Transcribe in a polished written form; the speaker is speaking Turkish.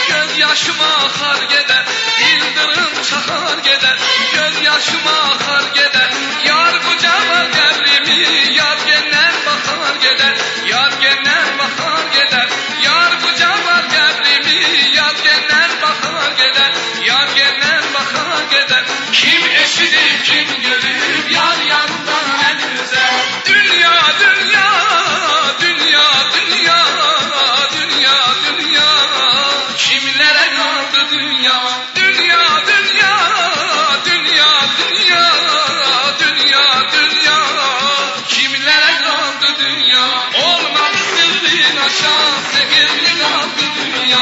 Gözyaşım akar gider, yıldırım çakar gider, gözyaşım akar gider. Yar kucağıma devrimi, yar gelen bakar gider, yar gelen bakar gider. Yar kucağıma devrimi, yar gelen bakar gider, yar gelen bakar gider. Kim eşidir, kim görür, yar yandan el üzer. Dünya, dünya, dünya, dünya, dünya, dünya. Kimlere kaldı dünya? Dünya, dünya, dünya, dünya, dünya, dünya. Kimlere kaldı dünya? Olmadı sırrın aşan, zehirli kaldı dünya.